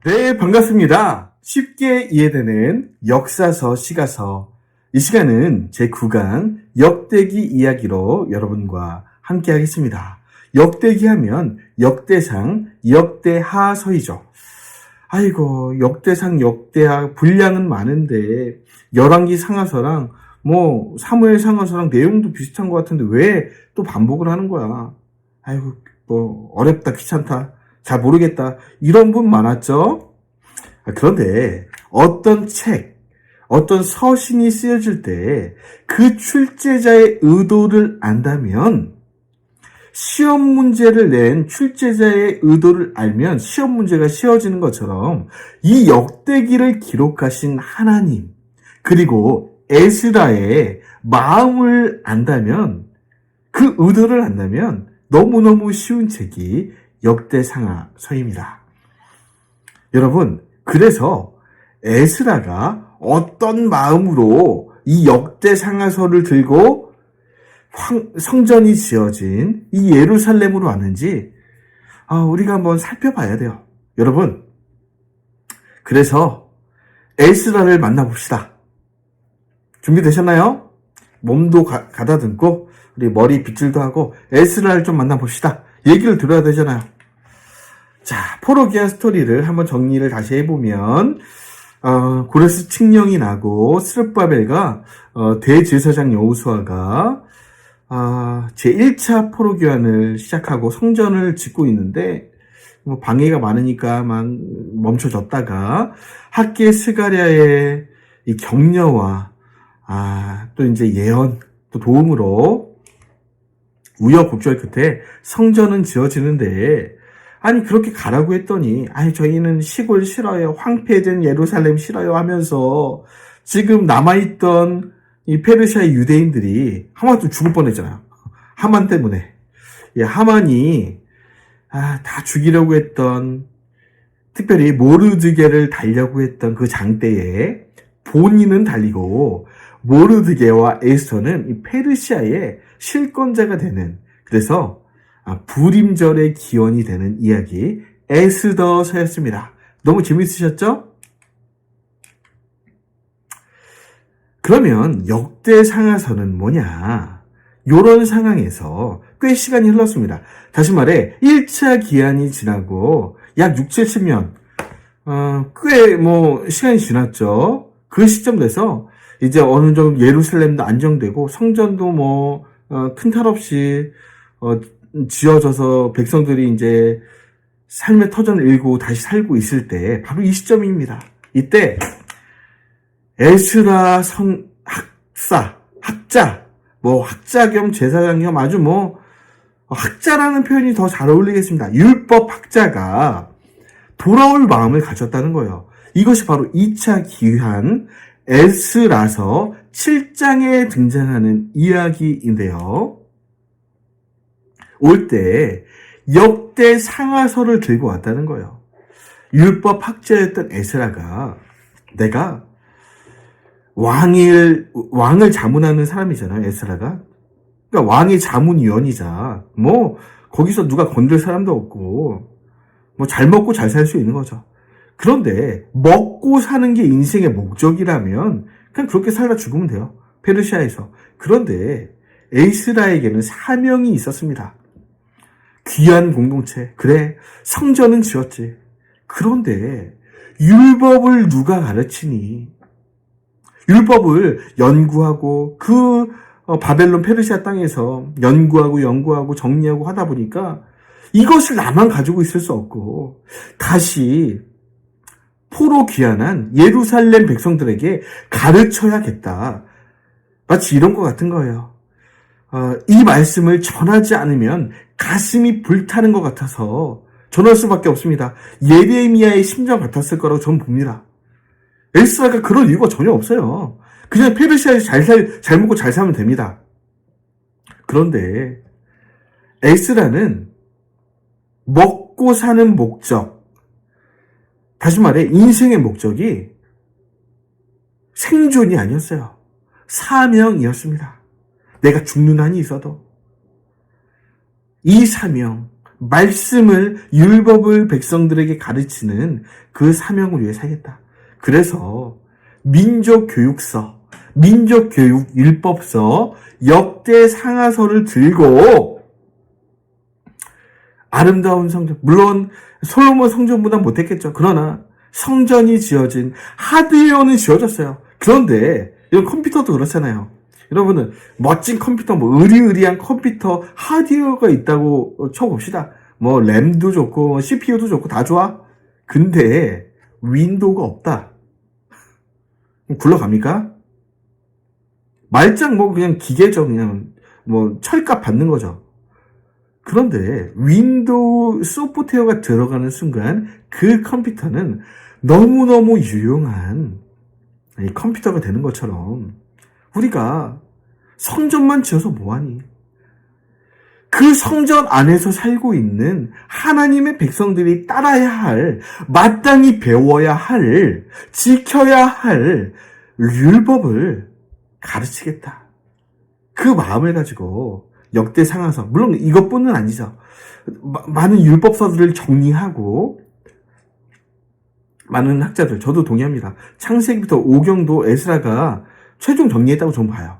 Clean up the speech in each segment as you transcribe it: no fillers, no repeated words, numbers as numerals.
네, 반갑습니다. 쉽게 이해되는 역사서, 시가서. 이 시간은 제9강 역대기 이야기로 여러분과 함께 하겠습니다. 역대기 하면 역대상, 역대하서이죠. 아이고, 역대상, 역대하 분량은 많은데 열왕기 상하서랑 사무엘 상하서랑 내용도 비슷한 것 같은데 왜 또 반복을 하는 거야? 아이고, 어렵다, 귀찮다, 잘 모르겠다, 이런 분 많았죠? 그런데 어떤 책, 어떤 서신이 쓰여질 때 그 출제자의 의도를 안다면, 시험 문제를 낸 출제자의 의도를 알면 시험 문제가 쉬워지는 것처럼 이 역대기를 기록하신 하나님, 그리고 에스라의 마음을 안다면, 그 의도를 안다면 너무너무 쉬운 책이 역대상하서입니다. 여러분, 그래서 에스라가 어떤 마음으로 이 역대상하서를 들고 성전이 지어진 이 예루살렘으로 왔는지 우리가 한번 살펴봐야 돼요. 여러분, 그래서 에스라를 만나봅시다. 준비되셨나요? 몸도 가다듬고 우리 머리 빗질도 하고 에스라를 좀 만나봅시다. 얘기를 들어야 되잖아요. 자, 포로기한 스토리를 한번 정리를 다시 해보면, 고레스 칙령이 나고 스룹바벨과 대제사장 여호수아가 제1차 포로기환을 시작하고 성전을 짓고 있는데 방해가 많으니까 막 멈춰졌다가 학계 스가랴의 이 격려와 또 이제 예언, 또 도움으로 우여곡절 끝에 성전은 지어지는데, 아니 그렇게 가라고 했더니 저희는 시골 싫어요, 황폐된 예루살렘 싫어요 하면서 지금 남아있던 이 페르시아의 유대인들이 하만도 죽을 뻔했잖아요. 하만 때문에. 하만이 다 죽이려고 했던, 특별히 모르드게를 달려고 했던 그 장대에 본인은 달리고 모르드게와 에스더는 이 페르시아의 실권자가 되는, 그래서 불임절의 기원이 되는 이야기 에스더서였습니다. 너무 재밌으셨죠? 그러면 역대상하서는 뭐냐? 요런 상황에서 꽤 시간이 흘렀습니다. 다시 말해 1차 기한이 지나고 약 6, 70년 꽤 시간이 지났죠. 그 시점 돼서 이제 어느 정도 예루살렘도 안정되고 성전도 큰 탈 없이 지어져서 백성들이 이제 삶의 터전을 잃고 다시 살고 있을 때 바로 이 시점입니다. 이때 에스라 학자 겸 제사장 겸 아주 학자라는 표현이 더 잘 어울리겠습니다. 율법 학자가 돌아올 마음을 가졌다는 거예요. 이것이 바로 2차 기한 에스라서 7장에 등장하는 이야기인데요. 올 때 역대 상하서를 들고 왔다는 거예요. 율법 학자였던 에스라가, 내가 왕을 자문하는 사람이잖아요, 에스라가. 그러니까 왕의 자문위원이자 거기서 누가 건들 사람도 없고 잘 먹고 잘 살 수 있는 거죠. 그런데 먹고 사는 게 인생의 목적이라면 그냥 그렇게 살다 죽으면 돼요, 페르시아에서. 그런데 에스라에게는 사명이 있었습니다. 귀한 공동체, 그래 성전은 지었지. 그런데 율법을 누가 가르치니? 율법을 연구하고 바벨론 페르시아 땅에서 연구하고 정리하고 하다 보니까 이것을 나만 가지고 있을 수 없고 다시 포로 귀환한 예루살렘 백성들에게 가르쳐야겠다. 마치 이런 것 같은 거예요. 이 말씀을 전하지 않으면 가슴이 불타는 것 같아서 전할 수밖에 없습니다. 예레미야의 심정 같았을 거라고 저는 봅니다. 에스라가 그럴 이유가 전혀 없어요. 그냥 페르시아에서 잘 먹고 잘 살면 됩니다. 그런데 에스라는 먹고 사는 목적, 다시 말해 인생의 목적이 생존이 아니었어요. 사명이었습니다. 내가 죽는 한이 있어도 이 사명, 말씀을, 율법을 백성들에게 가르치는 그 사명을 위해 살겠다. 그래서 민족교육서, 민족교육율법서, 역대 상하서를 들고 아름다운 성전, 물론 솔로몬 성전보다 못했겠죠. 그러나 성전이 지어진 하드웨어는 지어졌어요. 그런데 이런 컴퓨터도 그렇잖아요. 여러분은 멋진 컴퓨터, 뭐 의리의리한 컴퓨터 하드웨어가 있다고 쳐봅시다. 뭐 램도 좋고 CPU도 좋고 다 좋아. 근데 윈도우가 없다. 굴러갑니까? 말짱 뭐 그냥 기계죠. 그냥 뭐 철값 받는 거죠. 그런데 윈도우 소프트웨어가 들어가는 순간 그 컴퓨터는 너무너무 유용한 컴퓨터가 되는 것처럼 우리가 성전만 지어서 뭐하니? 그 성전 안에서 살고 있는 하나님의 백성들이 따라야 할, 마땅히 배워야 할, 지켜야 할 율법을 가르치겠다. 그 마음을 가지고 역대 상하서, 물론 이것뿐은 아니죠. 많은 율법서들을 정리하고 많은 학자들, 저도 동의합니다. 창세기부터 오경도 에스라가 최종 정리했다고 저는 봐요.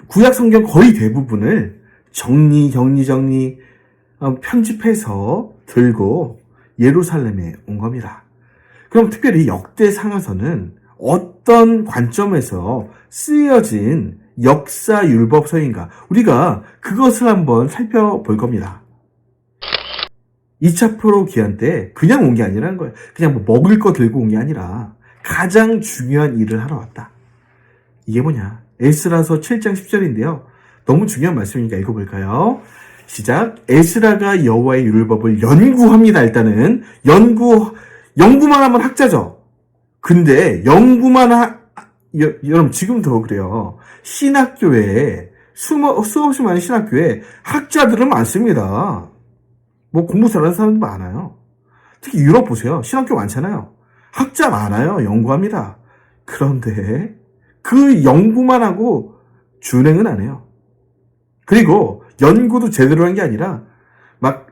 구약 성경 거의 대부분을 편집해서 들고 예루살렘에 온 겁니다. 그럼 특별히 역대 상하서는 어떤 관점에서 쓰여진 역사 율법서인가? 우리가 그것을 한번 살펴볼 겁니다. 2차 포로 기한 때 그냥 온 게 아니라는 거예요. 그냥 뭐 먹을 거 들고 온 게 아니라 가장 중요한 일을 하러 왔다. 이게 뭐냐? 에스라서 7장 10절인데요. 너무 중요한 말씀이니까 읽어볼까요? 시작. 에스라가 여호와의 율법을 연구합니다. 일단은 연구만 하면 학자죠. 근데 여러분 지금도 그래요. 신학교에 수없이 많은 신학교에 학자들은 많습니다. 뭐 공부 잘하는 사람도 많아요. 특히 유럽 보세요. 신학교 많잖아요. 학자 많아요. 연구합니다. 그런데 그 연구만 하고 준행은 안 해요. 그리고 연구도 제대로 한 게 아니라 막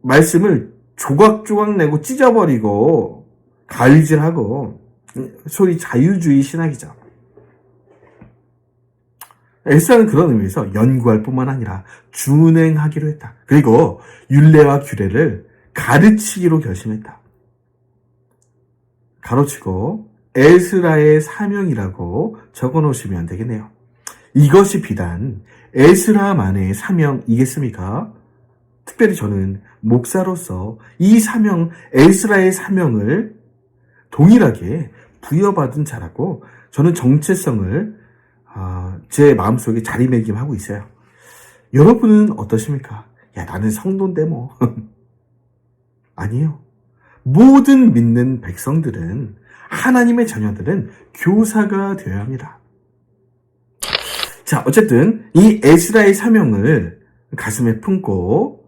말씀을 조각조각 내고 찢어버리고 가위질하고 소위 자유주의 신학이죠. 에스라는 그런 의미에서 연구할 뿐만 아니라 준행하기로 했다. 그리고 율례와 규례를 가르치기로 결심했다. 가로치고 에스라의 사명이라고 적어놓으시면 되겠네요. 이것이 비단 에스라만의 사명이겠습니까? 특별히 저는 목사로서 이 사명, 에스라의 사명을 동일하게 부여받은 자라고 저는 정체성을 제 마음속에 자리매김하고 있어요. 여러분은 어떠십니까? 야, 나는 성도인데 뭐. 아니에요. 모든 믿는 백성들은, 하나님의 자녀들은 교사가 되어야 합니다. 자, 어쨌든 이 에스라의 사명을 가슴에 품고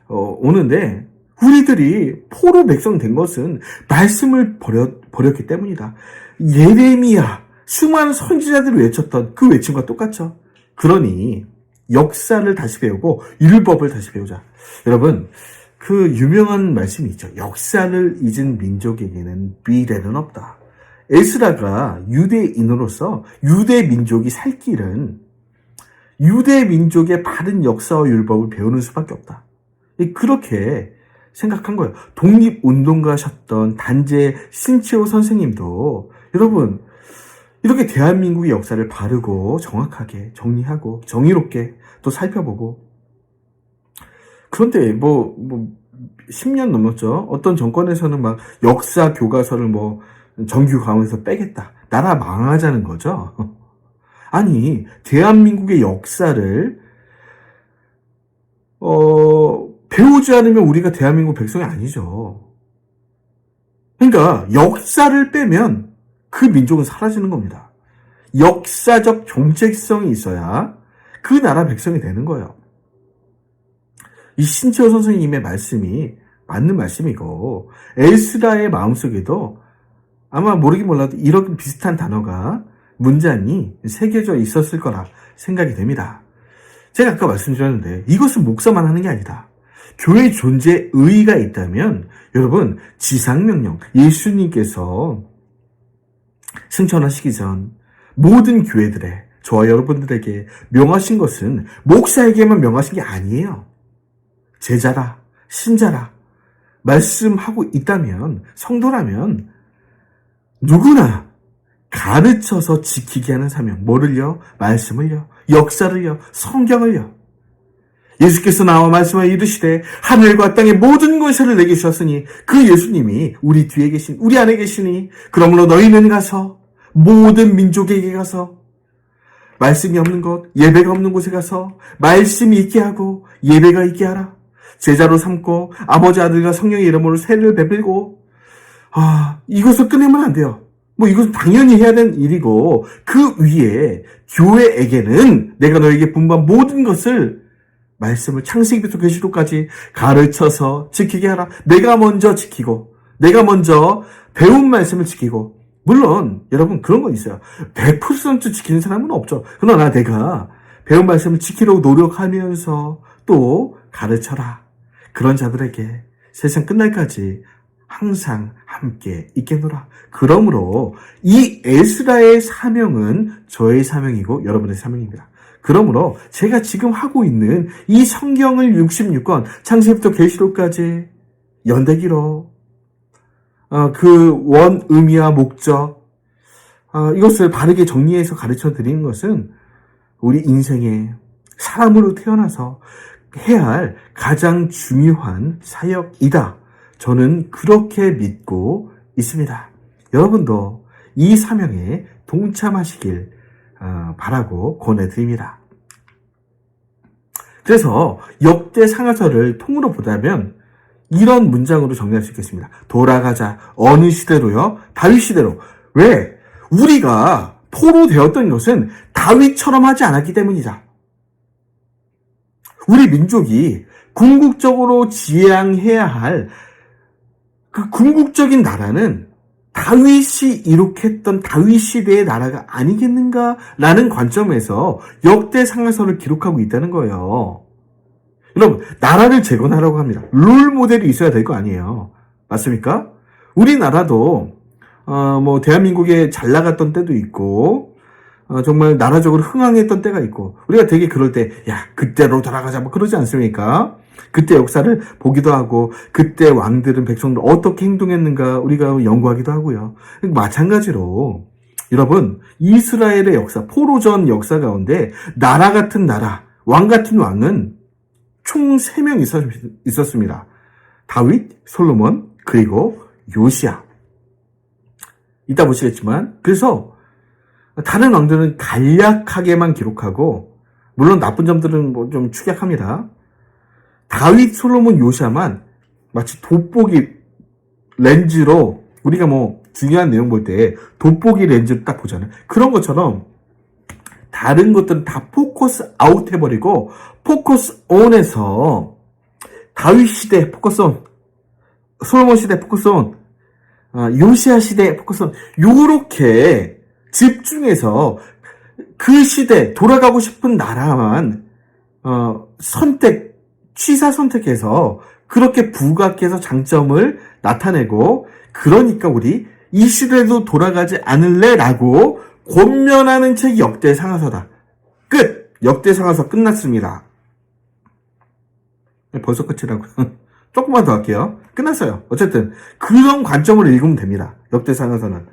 오는데, 우리들이 포로 백성 된 것은 말씀을 버렸기 때문이다. 예레미야, 수많은 선지자들이 외쳤던 그 외침과 똑같죠. 그러니 역사를 다시 배우고 율법을 다시 배우자. 여러분, 그 유명한 말씀이 있죠. 역사를 잊은 민족에게는 미래는 없다. 에스라가 유대인으로서 유대 민족이 살 길은 유대 민족의 바른 역사와 율법을 배우는 수밖에 없다. 그렇게 생각한 거예요. 독립운동가셨던 단재 신채호 선생님도 여러분 이렇게 대한민국의 역사를 바르고 정확하게 정리하고 정의롭게 또 살펴보고, 그런데 뭐 10년 넘었죠. 어떤 정권에서는 막 역사 교과서를 뭐 정규 과목에서 빼겠다. 나라 망하자는 거죠. 아니, 대한민국의 역사를 배우지 않으면 우리가 대한민국 백성이 아니죠. 그러니까 역사를 빼면 그 민족은 사라지는 겁니다. 역사적 정체성이 있어야 그 나라 백성이 되는 거예요. 이 신채호 선생님의 말씀이 맞는 말씀이고, 에스라의 마음속에도 아마 모르긴 몰라도 이런 비슷한 단어가 문장이 새겨져 있었을 거라 생각이 됩니다. 제가 아까 말씀드렸는데 이것은 목사만 하는 게 아니다. 교회 존재에 의의가 있다면 여러분 지상명령 예수님께서 승천하시기 전 모든 교회들에 저와 여러분들에게 명하신 것은 목사에게만 명하신 게 아니에요. 제자라 신자라 말씀하고 있다면 성도라면 누구나 가르쳐서 지키게 하는 사명. 뭐를요? 말씀을요. 역사를요. 성경을요. 예수께서 나와 말씀하여 이르시되 하늘과 땅의 모든 권세를 내게 주셨으니 그 예수님이 우리 뒤에 계신 우리 안에 계시니 그러므로 너희는 가서 모든 민족에게 가서 말씀이 없는 곳 예배가 없는 곳에 가서 말씀이 있게 하고 예배가 있게 하라. 제자로 삼고 아버지 아들과 성령의 이름으로 세례를 베풀고 이것을 끝내면 안 돼요. 이것은 당연히 해야 되는 일이고 그 위에 교회에게는 내가 너에게 분부한 모든 것을 말씀을 창세기부터 계시록까지 가르쳐서 지키게 하라. 내가 먼저 지키고 내가 먼저 배운 말씀을 지키고 물론 여러분 그런 건 있어요. 100% 지키는 사람은 없죠. 그러나 내가 배운 말씀을 지키려고 노력하면서 또 가르쳐라. 그런 자들에게 세상 끝날까지 항상 함께 있겠노라. 그러므로 이 에스라의 사명은 저의 사명이고 여러분의 사명입니다. 그러므로 제가 지금 하고 있는 이 성경을 66권 창세기부터 계시록까지 연대기로 그 원, 의미와 목적 이것을 바르게 정리해서 가르쳐 드리는 것은 우리 인생에 사람으로 태어나서 해야 할 가장 중요한 사역이다. 저는 그렇게 믿고 있습니다. 여러분도 이 사명에 동참하시길 바라고 권해드립니다. 그래서 역대 상하서를 통으로 보자면 이런 문장으로 정리할 수 있겠습니다. 돌아가자. 어느 시대로요? 다윗 시대로. 왜? 우리가 포로되었던 것은 다윗처럼 하지 않았기 때문이다. 우리 민족이 궁극적으로 지향해야 할 그 궁극적인 나라는 다윗이 이룩했던 다윗 시대의 나라가 아니겠는가라는 관점에서 역대 상하서를 기록하고 있다는 거예요. 여러분, 나라를 재건하라고 합니다. 롤 모델이 있어야 될 거 아니에요. 맞습니까? 우리나라도 대한민국에 잘 나갔던 때도 있고 정말 나라적으로 흥황했던 때가 있고 우리가 되게 그럴 때 그때로 돌아가자 그러지 않습니까? 그때 역사를 보기도 하고 그때 왕들은 백성들 어떻게 행동했는가 우리가 연구하기도 하고요. 마찬가지로 여러분 이스라엘의 역사 포로전 역사 가운데 나라 같은 나라 왕 같은 왕은 총 3명 있었습니다. 다윗, 솔로몬 그리고 요시야. 이따 보시겠지만 그래서 다른 왕들은 간략하게만 기록하고 물론 나쁜 점들은 좀 축약합니다. 다윗, 솔로몬, 요시야만 마치 돋보기 렌즈로 우리가 중요한 내용 볼 때 돋보기 렌즈를 딱 보잖아요. 그런 것처럼 다른 것들은 다 포커스 아웃 해버리고 포커스 온에서 다윗 시대 포커스 온, 솔로몬 시대 포커스 온, 요시야 시대 포커스 온 요렇게 집중해서 그 시대 돌아가고 싶은 나라만 취사 선택해서 그렇게 부각해서 장점을 나타내고 그러니까 우리 이 시대도 돌아가지 않을래라고 권면하는 책이 역대 상하서다. 끝! 역대 상하서 끝났습니다. 벌써 끝이라고요. 조금만 더 할게요. 끝났어요. 어쨌든 그런 관점으로 읽으면 됩니다. 역대 상하서는.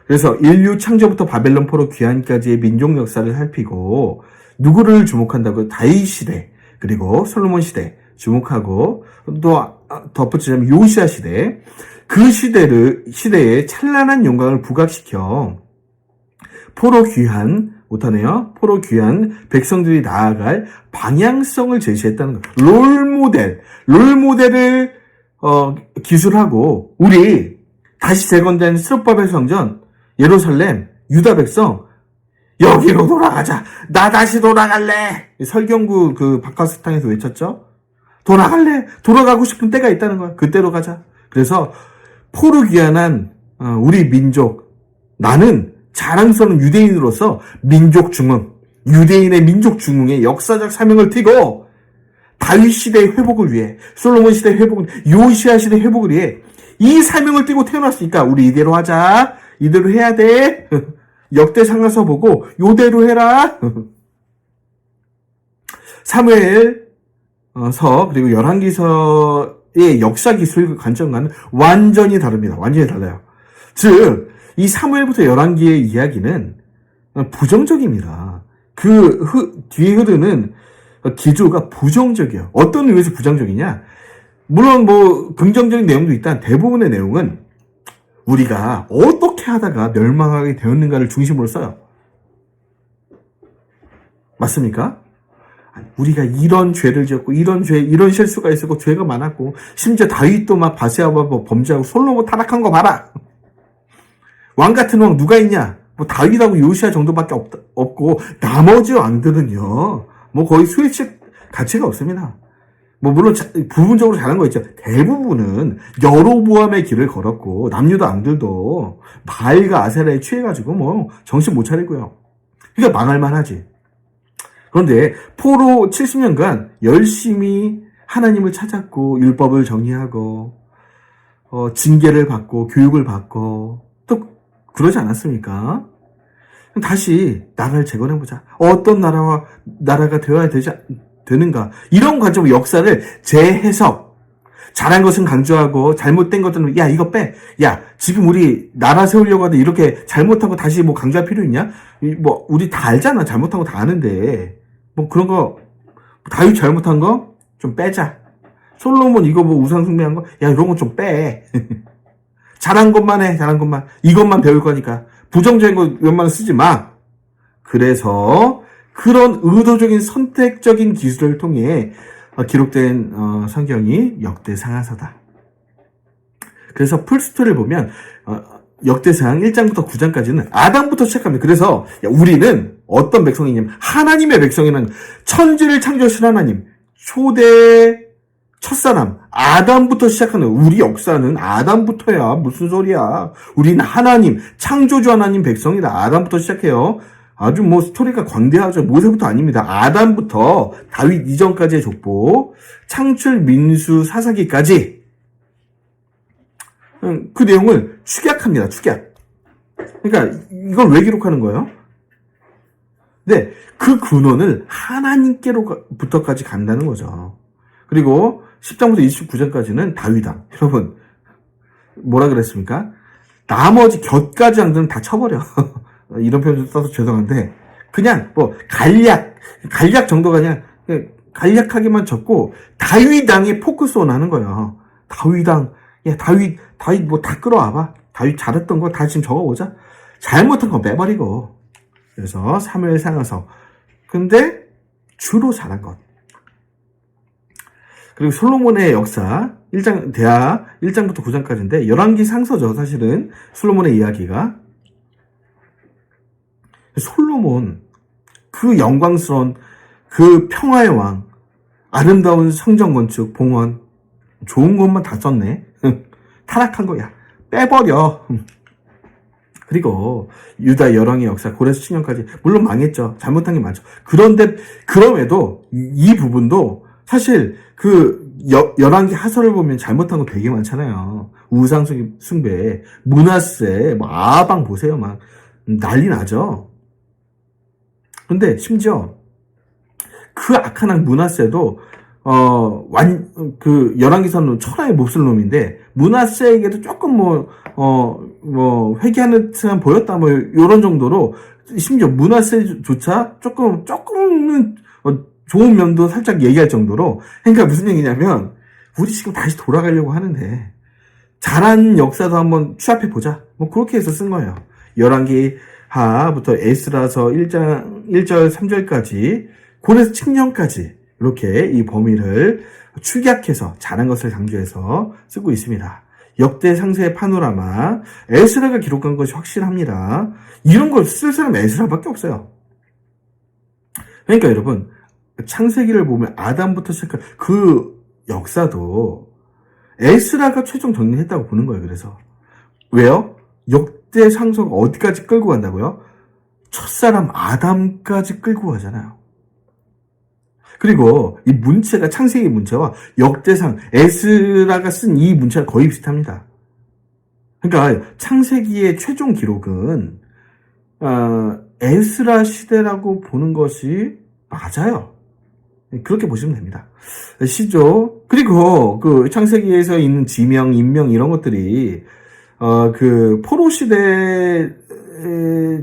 그래서 인류 창조부터 바벨론 포로 귀환까지의 민족 역사를 살피고 누구를 주목한다고? 다윗 시대 그리고 솔로몬 시대 주목하고 또 덧붙이자면 요시야 시대 그 시대의 찬란한 영광을 부각시켜 포로 귀환 못하네요. 포로 귀환 백성들이 나아갈 방향성을 제시했다는 거예요. 롤모델을 기술하고 우리 다시 재건된 스룹바벨 성전 예루살렘 유다 백성 여기로 돌아가자. 나 다시 돌아갈래. 설경구 그 바카스탕에서 외쳤죠. 돌아갈래. 돌아가고 싶은 때가 있다는 거야. 그때로 가자. 그래서 포로 귀환한 우리 민족 나는 자랑스러운 유대인으로서 민족 중흥 유대인의 민족 중흥의 역사적 사명을 띠고 다윗 시대의 회복을 위해, 솔로몬 시대의 회복을, 요시아 시대의 회복을 위해 이 사명을 띠고 태어났으니까 우리 이대로 하자. 이대로 해야 돼. 역대상에서 보고 요대로 해라. 사무엘서 그리고 열왕기서의 역사 기술 관점과는 완전히 다릅니다. 완전히 달라요. 즉, 이 사무엘부터 열왕기의 이야기는 부정적입니다. 뒤에 흐르는 기조가 부정적이에요. 어떤 의미에서 부정적이냐? 물론 뭐 긍정적인 내용도 있다. 대부분의 내용은 우리가 어떻게 하다가 멸망하게 되었는가를 중심으로 써요. 맞습니까? 우리가 이런 죄를 지었고 이런 실수가 있었고 죄가 많았고 심지어 다윗도 막 바세바와 범죄하고 솔로몬 타락한 거 봐라. 왕 같은 왕 누가 있냐? 뭐 다윗하고 요시아 정도밖에 없고 나머지 왕들은요. 뭐 거의 수혜책 가치가 없습니다. 뭐 물론 부분적으로 잘한 거 있죠. 대부분은 여로보암의 길을 걸었고 남유다 왕들도 바알과 아세라에 취해가지고 뭐 정신 못 차리고요. 그러니까 망할만 하지. 그런데 포로 70년간 열심히 하나님을 찾았고 율법을 정리하고 징계를 받고 교육을 받고 또 그러지 않았습니까? 다시 나라를 재건해보자. 어떤 나라가 되어야 되는가. 이런 관점으로 역사를 재해석. 잘한 것은 강조하고 잘못된 것들은 야 이거 빼. 야 지금 우리 나라 세우려고 하는데 이렇게 잘못한 거 다시 뭐 강조할 필요 있냐? 뭐 우리 다 알잖아. 잘못한 거 다 아는데 뭐 그런 거 다윗 잘못한 거 좀 빼자. 솔로몬 이거 뭐 우상 숭배한 거 야 이런 거 좀 빼. 잘한 것만 해. 잘한 것만. 이것만 배울 거니까. 부정적인 거 웬만하면 쓰지 마. 그래서 그런 의도적인 선택적인 기술을 통해 기록된 성경이 역대상하서다. 그래서 풀스토리를 보면 역대상 1장부터 9장까지는 아담부터 시작합니다. 그래서 우리는 어떤 백성이냐면 하나님의 백성이라는 천지를 창조하신 하나님, 초대 첫사람 아담부터 시작하는 우리 역사는 아담부터야. 무슨 소리야. 우리는 하나님, 창조주 하나님 백성이다. 아담부터 시작해요. 아주 뭐 스토리가 광대하죠. 모세부터 아닙니다. 아담부터 다윗 이전까지의 족보, 창출, 민수, 사사기까지 그 내용을 축약합니다. 축약. 그러니까 이걸 왜 기록하는 거예요? 네, 그 근원을 하나님께로부터까지 간다는 거죠. 그리고 10장부터 29장까지는 다윗왕. 여러분 뭐라 그랬습니까? 나머지 곁가지 장들은 다 쳐버려. 이런 표현 써서 죄송한데 그냥 뭐 간략 정도가 그냥 간략하게만 적고 다윗왕에 포커스온 하는 거예요. 다윗왕, 야 다윗 뭐 다 끌어와봐. 다윗 잘했던 거 다 지금 적어보자. 잘못한 거 빼버리고. 그래서 사무엘상하서. 근데 주로 잘한 것. 그리고 솔로몬의 역사 1장부터 9장까지인데 열왕기 상서죠. 사실은 솔로몬의 이야기가. 솔로몬 그 영광스러운 그 평화의 왕, 아름다운 성전 건축, 봉헌 좋은 것만 다 썼네. 타락한 거야. 빼버려. 그리고 유다 열왕의 역사 고레스 칙년까지 물론 망했죠. 잘못한 게 많죠. 그런데 그럼에도 이 부분도 사실 그 열왕기 하서를 보면 잘못한 거 되게 많잖아요. 우상 숭배, 므낫세, 뭐 아방 보세요. 막 난리 나죠. 근데 심지어 그 악한 왕 므낫세도 열왕기서는 천하의 몹쓸 놈인데 므낫세에게도 조금 회개하는 듯한 보였다 뭐 이런 정도로 심지어 므낫세조차 조금은 좋은 면도 살짝 얘기할 정도로. 그러니까 무슨 얘기냐면 우리 지금 다시 돌아가려고 하는데 잘한 역사도 한번 취합해 보자. 뭐 그렇게 해서 쓴 거예요. 열왕기 하부터 에스라서 1장 1절 3절까지 고레스 칙년까지 이렇게 이 범위를 축약해서 잘한 것을 강조해서 쓰고 있습니다. 역대 상세의 파노라마, 에스라가 기록한 것이 확실합니다. 이런 걸 쓸 사람 에스라밖에 없어요. 그러니까 여러분 창세기를 보면 아담부터 시작한 그 역사도 에스라가 최종 정리했다고 보는 거예요. 그래서 왜요? 역대 상서가 어디까지 끌고 간다고요? 첫사람 아담까지 끌고 가잖아요. 그리고 이 문체가 창세기 문체와 역대상 에스라가 쓴 이 문체가 거의 비슷합니다. 그러니까 창세기의 최종 기록은 에스라 시대라고 보는 것이 맞아요. 그렇게 보시면 됩니다. 시조 그리고 그 창세기에서 있는 지명, 인명 이런 것들이 그 포로 시대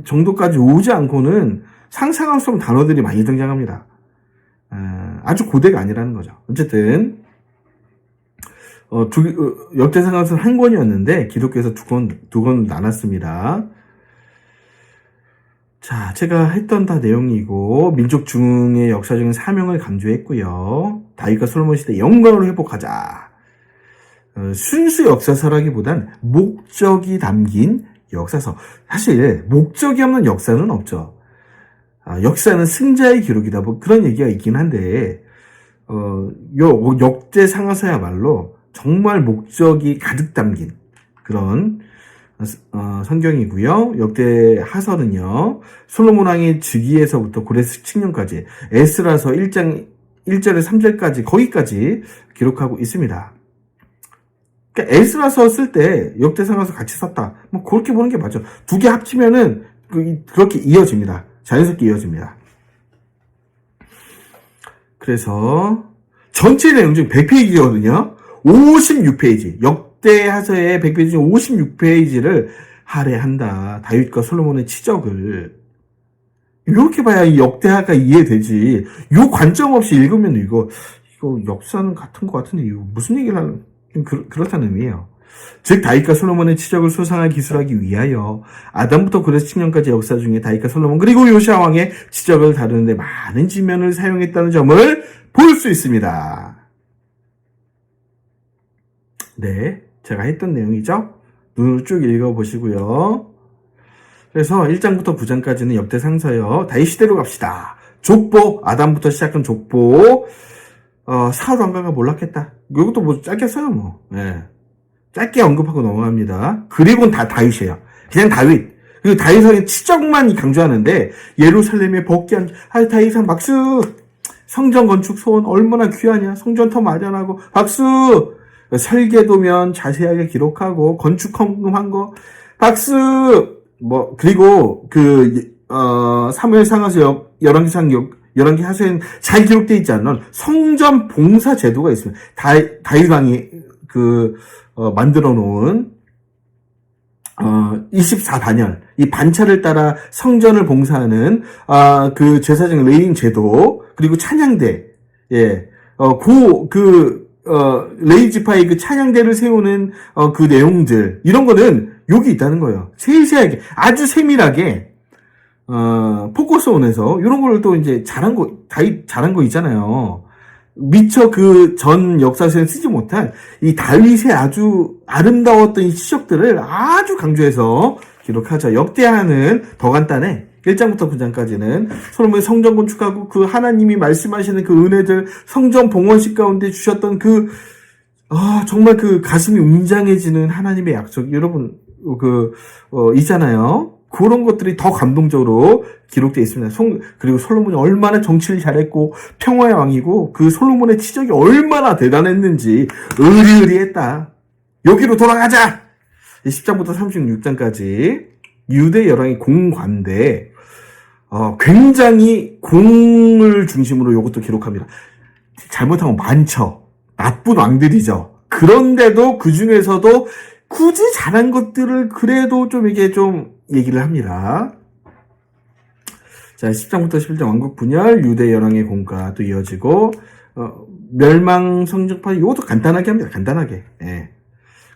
정도까지 오지 않고는 상상할 수 없는 단어들이 많이 등장합니다. 아주 고대가 아니라는 거죠. 어쨌든 역대상은 한 권이었는데 기독교에서 두 권 나눴습니다. 자, 제가 했던 다 내용이고 민족 중흥의 역사적인 사명을 강조했고요. 다윗과 솔로몬 시대 영광으로 회복하자. 순수 역사서라기보단 목적이 담긴 역사서. 사실 목적이 없는 역사는 없죠. 역사는 승자의 기록이다. 뭐 그런 얘기가 있긴 한데 역대상하서야말로 정말 목적이 가득 담긴 그런 성경이고요. 역대하서는요. 솔로몬 왕의 즉위에서부터 고레스 칙년까지 에스라서 1장 1절에 3절까지 거기까지 기록하고 있습니다. 그러니까 에스라서 쓸 때 역대상하서 같이 썼다. 뭐 그렇게 보는 게 맞죠. 두 개 합치면은 그렇게 이어집니다. 자연스럽게 이어집니다. 그래서 전체 내용 중 100페이지거든요. 56페이지. 역대하서의 100페이지 중 56페이지를 할애한다. 다윗과 솔로몬의 치적을. 이렇게 봐야 이 역대하가 이해되지. 요 관점 없이 읽으면 이거 역사는 같은 것 같은데 이거 무슨 얘기를 하는 그렇다는 의미예요. 즉 다윗과 솔로몬의 치적을 소상하게 기술하기 위하여 아담부터 고레스 칙년까지 역사 중에 다윗과 솔로몬 그리고 요시야 왕의 치적을 다루는데 많은 지면을 사용했다는 점을 볼 수 있습니다. 네, 제가 했던 내용이죠. 눈으로 쭉 읽어보시고요. 그래서 1장부터 9장까지는 역대상서요. 다윗 시대로 갑시다. 족보, 아담부터 시작한 족보. 사울 왕가가 몰락했다. 이것도 뭐 짧게 써요, 뭐. 네. 짧게 언급하고 넘어갑니다. 그리고는 다 다윗이에요. 그냥 다윗. 그리고 다윗의 치적만 강조하는데 예루살렘에 복귀한 다윗은 박수. 성전 건축 소원 얼마나 귀하냐. 성전터 마련하고 박수. 설계도면 자세하게 기록하고 건축 헌금한 거 박수. 뭐 그리고 사무엘상하서 열왕기 하서에는 잘 기록되어 있지 않는 성전 봉사 제도가 있습니다. 다윗 왕이 만들어 놓은 24단열 이 반차를 따라 성전을 봉사하는 그 제사장 레인 제도 그리고 찬양대 레이지파의 그 찬양대를 세우는 그 내용들 이런 거는 여기 있다는 거예요. 세세하게 아주 세밀하게 포커스온에서 이런 걸 또 이제 잘한 거 있잖아요. 미처 그 전 역사서에 쓰지 못한 이 다윗의 아주 아름다웠던 이 시적들을 아주 강조해서 기록하죠. 역대하는 더 간단해. 1장부터 9장까지는 솔로몬이 성전 건축하고 그 하나님이 말씀하시는 그 은혜들 성전 봉헌식 가운데 주셨던 정말 그 가슴이 웅장해지는 하나님의 약속 여러분 있잖아요. 그런 것들이 더 감동적으로 기록되어 있습니다. 그리고 솔로몬이 얼마나 정치를 잘했고 평화의 왕이고 그 솔로몬의 치적이 얼마나 대단했는지 의리의리했다. 여기로 돌아가자. 10장부터 36장까지 유대 열왕의 공관대 굉장히 공을 중심으로 이것도 기록합니다. 잘못하면 많죠. 나쁜 왕들이죠. 그런데도 그 중에서도 굳이 잘한 것들을 그래도 좀 이게 좀 얘기를 합니다. 자, 10장부터 11장 왕국 분열, 유대 열왕의 공과도 이어지고 멸망 성적파 이것도 간단하게 합니다. 간단하게. 예.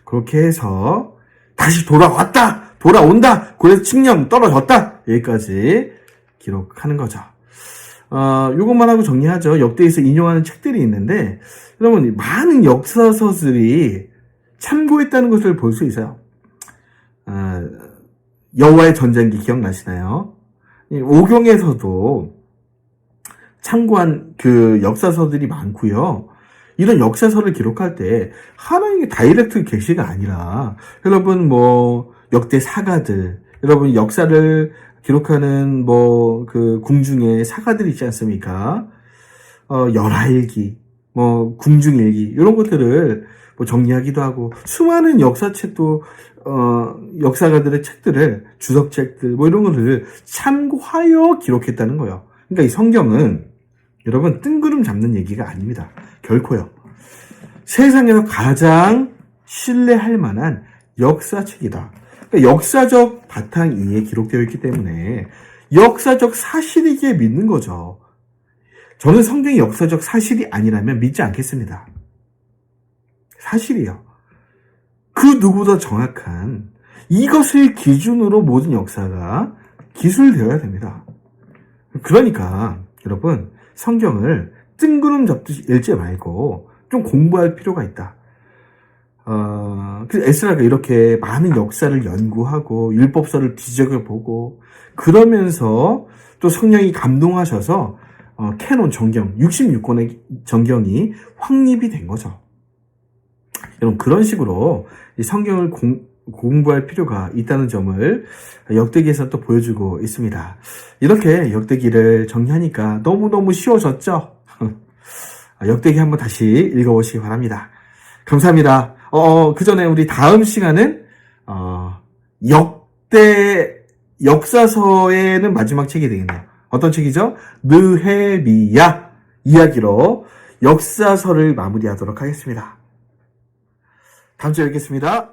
그렇게 해서 다시 돌아온다. 고레스 칙년 떨어졌다. 여기까지 기록하는 거죠. 요것만 하고 정리하죠. 역대에서 인용하는 책들이 있는데 여러분 많은 역사서들이 참고했다는 것을 볼 수 있어요. 여호와의 전쟁기 기억나시나요? 오경에서도 참고한 그 역사서들이 많고요. 이런 역사서를 기록할 때 하나님의 다이렉트 계시가 아니라 여러분 역대 사가들 여러분 역사를 기록하는 그 궁중의 사가들 있지 않습니까? 열하일기, 궁중일기 이런 것들을 정리하기도 하고 수많은 역사책도 역사가들의 책들을 주석책들 이런 것들을 참고하여 기록했다는 거예요. 그러니까 이 성경은 여러분 뜬구름 잡는 얘기가 아닙니다. 결코요. 세상에서 가장 신뢰할 만한 역사책이다. 그러니까 역사적 바탕 위에 기록되어 있기 때문에 역사적 사실이기에 믿는 거죠. 저는 성경이 역사적 사실이 아니라면 믿지 않겠습니다. 사실이에요. 그 누구보다 정확한 이것을 기준으로 모든 역사가 기술되어야 됩니다. 그러니까 여러분 성경을 뜬구름 잡듯이 읽지 말고 좀 공부할 필요가 있다. 그래서 에스라가 이렇게 많은 역사를 연구하고 율법서를 뒤적여보고 그러면서 또 성령이 감동하셔서 캐논 정경 66권의 정경이 확립이 된 거죠. 여러분 그런 식으로 이 성경을 공부할 필요가 있다는 점을 역대기에서 또 보여주고 있습니다. 이렇게 역대기를 정리하니까 너무너무 쉬워졌죠? 역대기 한번 다시 읽어보시기 바랍니다. 감사합니다. 그 전에 우리 다음 시간은 역사서에는 마지막 책이 되겠네요. 어떤 책이죠? 느헤미야 이야기로 역사서를 마무리하도록 하겠습니다. 다음 주에 뵙겠습니다.